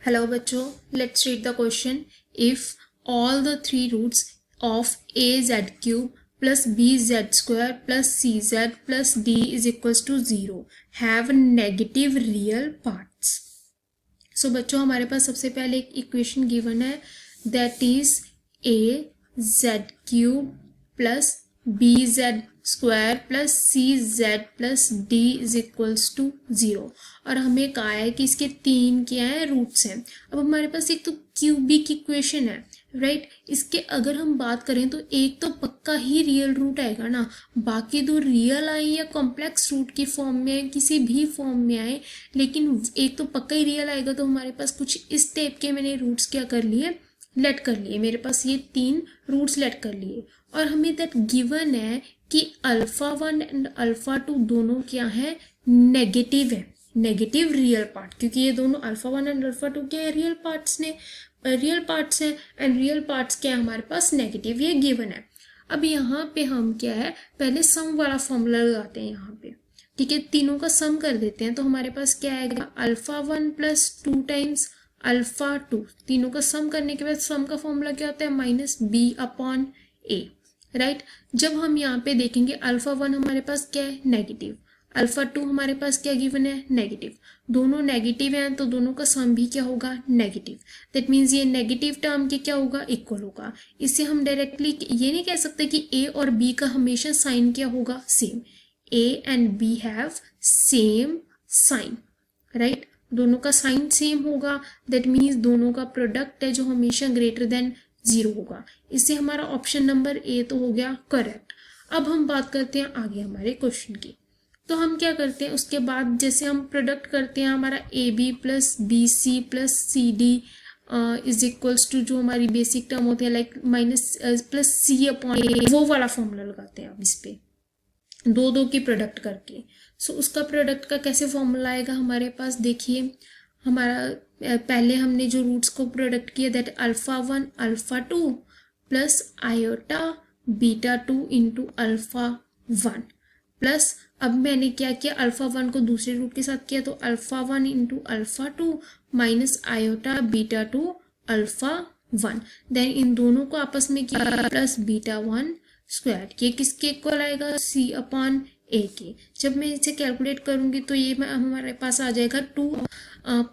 Hello बच्चों, let's read the question. If all the three roots of az cube plus bz square plus cz plus d is equals to 0 have negative real parts. So बच्चों हमारे पास सबसे पहले एक equation given है that is az cube plus bz square plus C Z plus D is equals to 0 और हमें कहा है कि इसके तीन क्या है रूट्स हैं. अब हमारे पास एक तो क्यूबिक इक्वेशन है राइट. इसके अगर हम बात करें तो एक तो पक्का ही रियल रूट आएगा ना, बाकी दो रियल आए या कॉम्प्लेक्स रूट की फॉर्म में आए, किसी भी फॉर्म में आए, लेकिन एक तो पक्का ही रियल आएगा. तो हमारे पास कुछ इस टाइप के मैंने रूट्स क्या कर लिए, लेट कर लिए. मेरे पास ये तीन रूट्स लेट कर लिए और हमें दैट गिवन है कि अल्फा 1 एंड अल्फा 2 दोनों क्या है, नेगेटिव है, नेगेटिव रियल पार्ट, क्योंकि ये दोनों अल्फा 1 एंड अल्फा 2 क्या है, रियल पार्ट्स हैं एंड रियल पार्ट्स क्या है हमारे पास, नेगेटिव, ये गिवन है. अब यहाँ पे हम क्या है, पहले सम वाला फॉर्मूला लगाते हैं यहाँ पे. ठीक है, तीनों का सम कर देते हैं तो हमारे पास क्या आएगा, अल्फा 1 प्लस 2 टाइम्स अल्फा 2. तीनों का सम करने के बाद सम का फॉर्मूला क्या होता है, माइनस बी अपॉन ए राइट. जब हम यहाँ पे देखेंगे अल्फा 1 हमारे पास क्या है, नेगेटिव, अल्फा 2 हमारे पास क्या गिवन है, नेगेटिव. दोनों नेगेटिव हैं तो दोनों का सम भी क्या होगा, नेगेटिव. दैट मीन्स ये नेगेटिव टर्म के क्या होगा, इक्वल होगा. इससे हम डायरेक्टली ये नहीं कह सकते कि ए और बी का हमेशा साइन क्या होगा, same. A and B have same sign right, दोनों का साइन सेम होगा. दैट मीन्स दोनों का प्रोडक्ट है जो हमेशा ग्रेटर देन 0 होगा. इससे हमारा ऑप्शन नंबर ए तो हो गया करेक्ट. अब हम बात करते हैं आगे हमारे क्वेश्चन की. तो हम क्या करते हैं, उसके बाद जैसे हम प्रोडक्ट करते हैं हमारा A B plus B C plus C D is equals to जो हमारी बेसिक टर्म होती है like minus plus C upon A, वो वाला फॉर्मूला लगाते हैं अब इस पे दो दो की प्रोडक्ट करके. सो उसका प्रोडक्ट का कैसे फॉर्मूला आएगा हमारे पास, देखिए हमारा पहले हमने जो रूट्स को प्रोडक्ट किया that alpha 1 alpha 2 plus iota beta 2 into alpha 1 plus अब मैंने क्या किया, अल्फा 1 को दूसरे रूट के साथ किया तो alpha 1 into alpha 2 minus iota beta 2 alpha 1. Then इन दोनों को आपस में किया प्लस बीटा 1 स्क्वायर. ये किसके इक्वल आएगा, सी अपॉन ए के. जब मैं इसे कैलकुलेट करूंगी तो ये हमारे पास आ जाएगा 2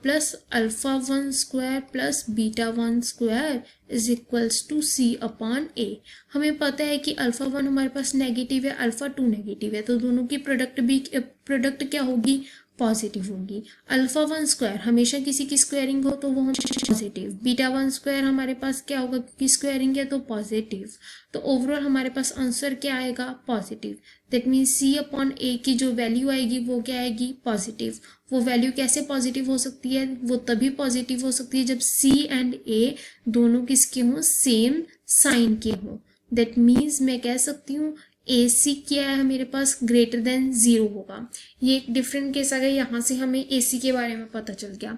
plus alpha 1 square plus beta 1 square is equals to C upon A. हमें पता है कि अल्फा 1 हमारे पास नेगेटिव है, अल्फा 2 नेगेटिव है, तो दोनों की प्रोडक्ट क्या होगी, पॉजिटिव होगी. अल्फा 1 स्क्वायर हमेशा किसी की स्क्वायरिंग हो तो वो पॉजिटिव, बीटा 1 स्क्वायर हमारे पास क्या होगा, क्योंकि स्क्वायरिंग है तो पॉजिटिव. तो ओवरऑल हमारे पास आंसर क्या आएगा, positive. That means C upon A की जो वैल्यू आएगी वो क्या आएगी, पॉजिटिव. वो वैल्यू कैसे पॉजिटिव हो सकती है, वो तभी पॉजिटिव हो सकती है जब सी एंड ए दोनों किसके हों, सेम साइन के हों. दैट मीन्स मैं कह सकती हूँ ए सी क्या है मेरे पास, ग्रेटर देन 0 होगा. ये एक डिफरेंट केस आ गया, यहाँ से हमें ए सी के बारे में पता चल गया.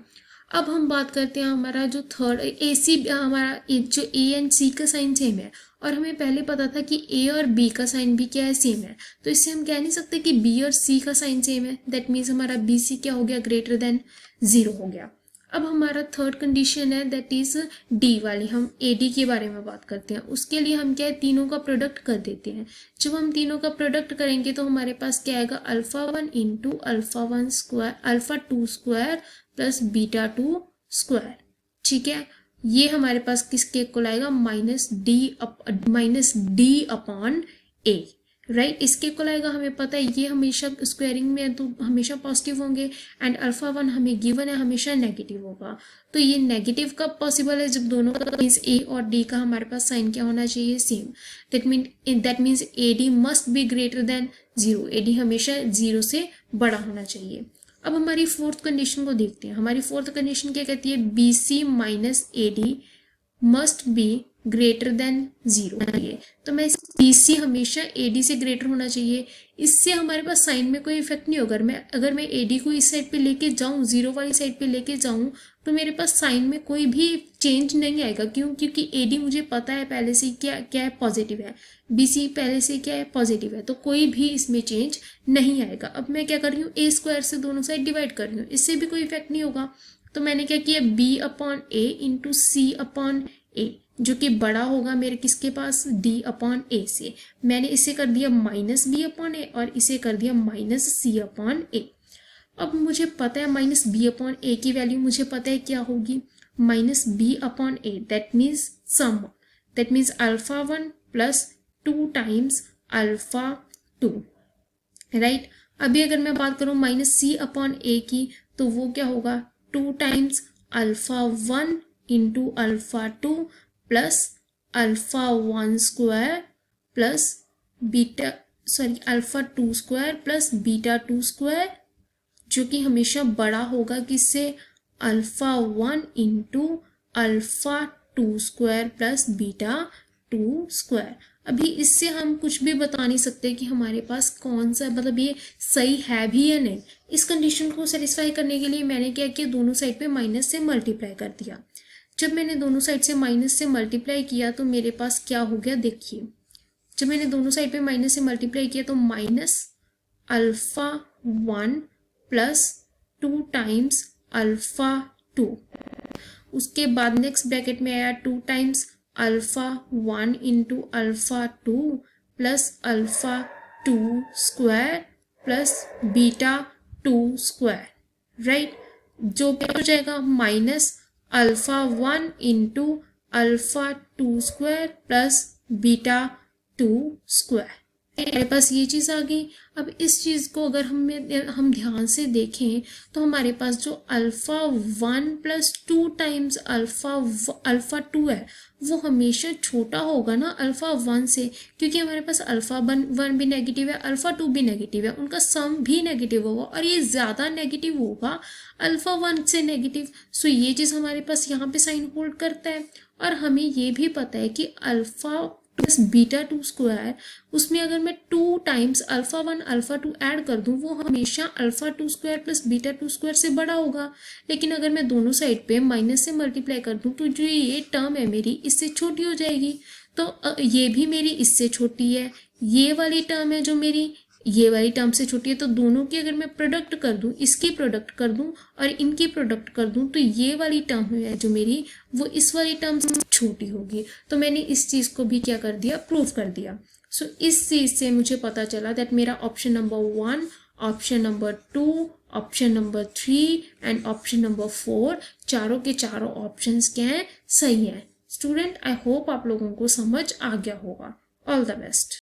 अब हम बात करते हैं हमारा जो थर्ड ए सी, हमारा जो ए एंड सी का साइन सेम है और हमें पहले पता था कि ए और बी का साइन भी क्या है, सेम है. तो इससे हम कह नहीं सकते कि बी और सी का साइन सेम है. दैट मीन्स हमारा बी सी क्या हो गया, ग्रेटर देन 0 हो गया. अब हमारा थर्ड कंडीशन है दैट इज डी वाली, हम ए डी के बारे में बात करते हैं. उसके लिए हम क्या है, तीनों का प्रोडक्ट कर देते हैं. जब हम तीनों का प्रोडक्ट करेंगे तो हमारे पास क्या आएगा, alpha 1 into alpha 1 square alpha 2 square plus beta 2 square. ठीक है, ये हमारे पास किसके इक्वल आएगा, माइनस डी अपॉन ए राइट. इसके इक्वल आएगा, हमें पता है ये हमेशा स्क्वायरिंग में है तो हमेशा पॉजिटिव होंगे एंड अल्फा 1 हमें गिवन है हमेशा नेगेटिव होगा. तो ये नेगेटिव कब पॉसिबल है, जब दोनों का मीन्स ए और डी का हमारे पास साइन क्या होना चाहिए, same. That means A D must be greater than 0. A D हमेशा 0 से बड़ा होना चाहिए. अब हमारी फोर्थ कंडीशन को देखते हैं. हमारी फोर्थ कंडीशन क्या कहती है, B C minus A D must be greater than 0. तो मैं बी सी हमेशा ए डी से ग्रेटर होना चाहिए. इससे हमारे पास साइन में कोई इफेक्ट नहीं होगा. अगर मैं ए डी को इस साइड पे लेके जाऊं, 0 वाली साइड पे लेके जाऊं, तो मेरे पास साइन में कोई भी चेंज नहीं आएगा. क्यों, क्योंकि ए डी मुझे पता है पहले से क्या है, पॉजिटिव है. बी सी पहले से क्या है, पॉजिटिव है, तो कोई भी इसमें चेंज नहीं आएगा. अब मैं क्या कर रही हूँ, ए स्क्वायर से दोनों साइड डिवाइड कर रही हूँ, इससे भी कोई इफेक्ट नहीं होगा. तो मैंने क्या किया, b अपॉन ए इंटू सी अपॉन ए, जो कि बड़ा होगा मेरे किसके पास, d अपॉन ए से। मैंने इसे कर दिया माइनस बी अपॉन ए और इसे कर दिया माइनस सी अपॉन ए। अब मुझे पता है माइनस बी अपॉन ए की वैल्यू मुझे पता है क्या होगी, minus B upon A, that means sum, that means alpha 1 plus 2 times alpha 2, right. अभी अगर मैं बात करूं माइनस सी अपॉन ए की, तो वो क्या होगा, 2 times alpha 1 into alpha 2 plus alpha 1 square plus beta alpha 2 square plus beta 2 square, जो कि हमेशा बड़ा होगा किससे, alpha 1 into alpha 2 square plus beta 2 square. अभी इससे हम कुछ भी बता नहीं सकते कि हमारे पास कौन सा, मतलब ये सही है भी या नहीं। इस कंडीशन को सेटिस्फाई करने के लिए मैंने क्या किया, दोनों साइड पे माइनस से मल्टीप्लाई कर दिया। जब मैंने दोनों साइड से माइनस से मल्टीप्लाई किया तो मेरे पास क्या हो गया, देखिए, जब मैंने दोनों साइड पे माइनस से मल्टीप्लाई किया तो minus alpha 1 plus 2 times alpha 2, उसके बाद नेक्स्ट ब्रैकेट में आया 2 times alpha 1 into alpha 2 plus alpha 2 square plus beta 2 square, right. जो क्या हो जाएगा, minus alpha 1 into alpha 2 square plus beta 2 square. मेरे पास ये चीज़ आ गई। अब इस चीज़ को अगर हम ध्यान से देखें तो हमारे पास जो अल्फा 1 प्लस 2 टाइम्स अल्फा 2 है वो हमेशा छोटा होगा ना अल्फा 1 से, क्योंकि हमारे पास अल्फा 1 भी नेगेटिव है, अल्फा 2 भी नेगेटिव है, उनका सम भी नेगेटिव होगा और ये ज़्यादा नेगेटिव होगा अल्फा 1 से नेगेटिव। सो ये चीज़ हमारे पास यहाँ पे साइन होल्ड करता है। और हमें ये भी पता है कि अल्फा प्लस बीटा 2 स्क्वायर, उसमें अगर मैं 2 टाइम्स अल्फा 1 अल्फा 2 ऐड कर दूं वो हमेशा alpha 2 square plus beta 2 square से बड़ा होगा। लेकिन अगर मैं दोनों साइड पे माइनस से मल्टीप्लाई कर दूं तो जो ये टर्म है मेरी इससे छोटी हो जाएगी। तो ये भी मेरी इससे छोटी है, ये वाली टर्म है जो मेरी ये वाली टर्म से छोटी है। तो दोनों की अगर मैं प्रोडक्ट कर दूं, इसकी प्रोडक्ट कर दूं और इनकी प्रोडक्ट कर दूं, तो ये वाली टर्म है जो मेरी वो इस वाली टर्म से छोटी होगी। तो मैंने इस चीज़ को भी क्या कर दिया, प्रूव कर दिया। सो इस चीज़ से मुझे पता चला दैट मेरा option number 1, option number 2, option number 3 and option number 4 चारों के चारों ऑप्शंस क्या हैं, सही हैं। स्टूडेंट, आई होप आप लोगों को समझ आ गया होगा। All the best.